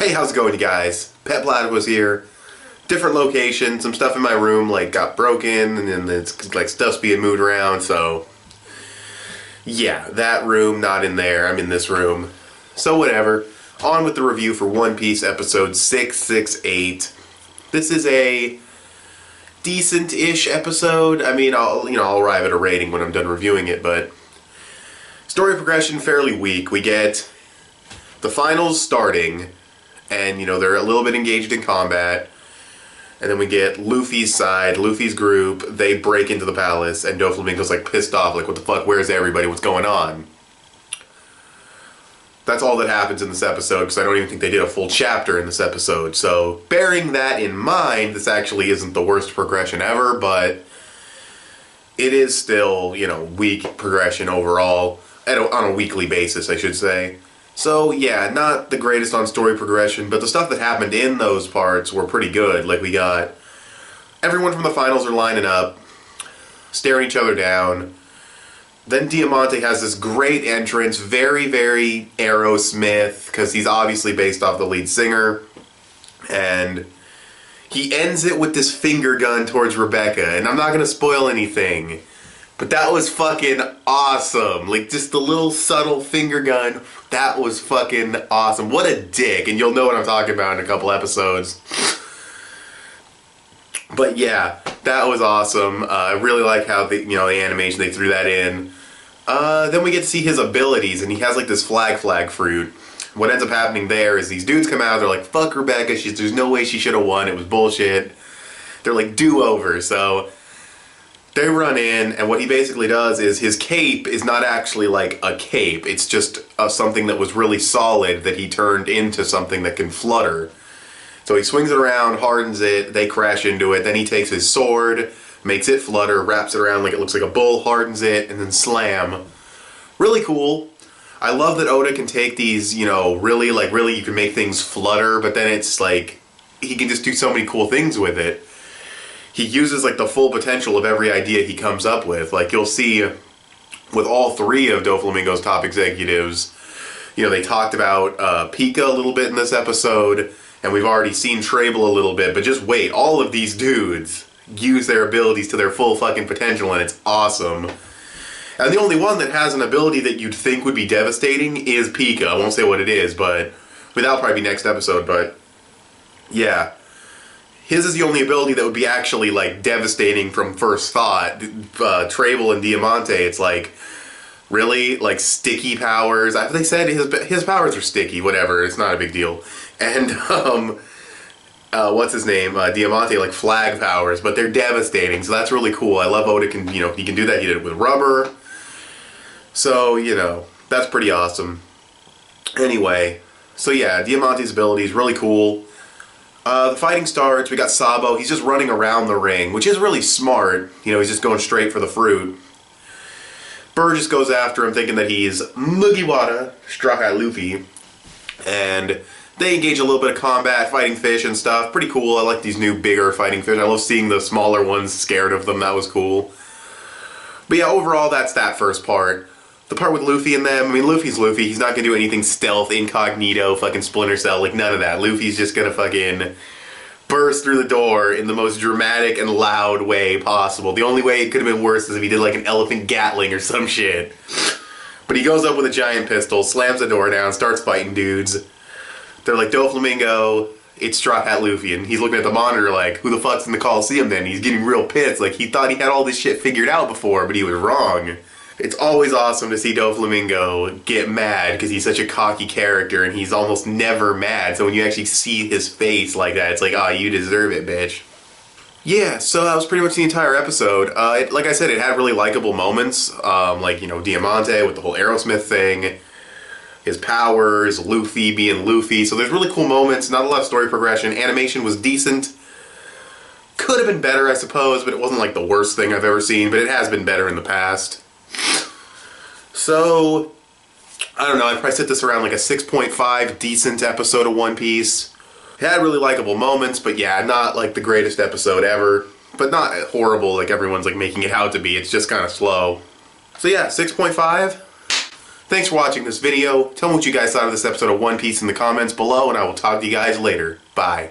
Hey, how's it going, you guys? petplatypus here. Different location. Some stuff in my room like got broken, and then it's like stuff's being moved around. So yeah, that room not in there. I'm in this room. So whatever. On with the review for One Piece episode 668. This is a decent-ish episode. I mean, I'll arrive at a rating when I'm done reviewing it, but story progression fairly weak. We get the finals starting, and they're a little bit engaged in combat, and then we get Luffy's side, Luffy's group. They break into the palace, and Doflamingo's like pissed off, like, what the fuck, where's everybody, what's going on? That's all that happens in this episode, because I don't even think they did a full chapter in this episode. So bearing that in mind, this actually isn't the worst progression ever, but it is still, weak progression overall, on a weekly basis, I should say. So yeah, not the greatest on story progression, but the stuff that happened in those parts were pretty good. Like, we got everyone from the finals are lining up, staring each other down. Then Diamante has this great entrance, very, very Aerosmith, because he's obviously based off the lead singer. And he ends it with this finger gun towards Rebecca, and I'm not going to spoil anything, but that was fucking awesome. Like, just the little subtle finger gun, that was fucking awesome. What a dick, and you'll know what I'm talking about in a couple episodes. But yeah, that was awesome. I really like how the animation they threw that in. Then we get to see his abilities, and he has like this flag fruit. What ends up happening there is these dudes come out, they're like, fuck Rebecca, there's no way she should have won, it was bullshit. They're like, do-over, so they run in, and what he basically does is his cape is not actually like a cape, it's just something that was really solid that he turned into something that can flutter. So he swings it around, hardens it, they crash into it, then he takes his sword, makes it flutter, wraps it around like it looks like a bull, hardens it, and then slam. Really cool. I love that Oda can take these, really you can make things flutter, but then it's like, he can just do so many cool things with it. He uses like the full potential of every idea he comes up with. Like, you'll see with all three of Doflamingo's top executives, they talked about Pika a little bit in this episode, and we've already seen Trable a little bit, but just wait, all of these dudes use their abilities to their full fucking potential, and it's awesome. And the only one that has an ability that you'd think would be devastating is Pika. I won't say what it is, but that'll probably be next episode, but yeah. His is the only ability that would be actually, like, devastating from first thought. Trable and Diamante, it's like, really? Like, sticky powers? They said his powers are sticky, whatever, it's not a big deal. And, what's his name? Diamante, like, flag powers, but they're devastating, so that's really cool. I love Oda can, he can do that. He did it with rubber. So, that's pretty awesome. Anyway, so yeah, Diamante's ability is really cool. The fighting starts, we got Sabo, he's just running around the ring, which is really smart. He's just going straight for the fruit. Burgess goes after him thinking that he's Mugiwara, Straw Hat Luffy, and they engage a little bit of combat, fighting fish and stuff. Pretty cool. I like these new bigger fighting fish. I love seeing the smaller ones scared of them. That was cool. But yeah, overall, that's that first part. The part with Luffy and them, I mean, Luffy's Luffy. He's not going to do anything stealth, incognito, fucking Splinter Cell, like none of that. Luffy's just going to fucking burst through the door in the most dramatic and loud way possible. The only way it could have been worse is if he did like an elephant Gatling or some shit. But he goes up with a giant pistol, slams the door down, starts fighting dudes. They're like, Doflamingo, it's Straw Hat Luffy, and he's looking at the monitor like, who the fuck's in the Coliseum then? He's getting real pissed, like he thought he had all this shit figured out before, but he was wrong. It's always awesome to see Doflamingo get mad, because he's such a cocky character, and he's almost never mad, so when you actually see his face like that, it's like, oh, you deserve it, bitch. Yeah, so that was pretty much the entire episode. Like I said, it had really likable moments, like, Diamante with the whole Aerosmith thing, his powers, Luffy being Luffy, so there's really cool moments, not a lot of story progression. Animation was decent. Could have been better, I suppose, but it wasn't like the worst thing I've ever seen, but it has been better in the past. So, I don't know, I'd probably set this around like a 6.5, decent episode of One Piece. It had really likable moments, but yeah, not like the greatest episode ever. But not horrible like everyone's like making it out to be, it's just kind of slow. So yeah, 6.5. Thanks for watching this video. Tell me what you guys thought of this episode of One Piece in the comments below, and I will talk to you guys later. Bye.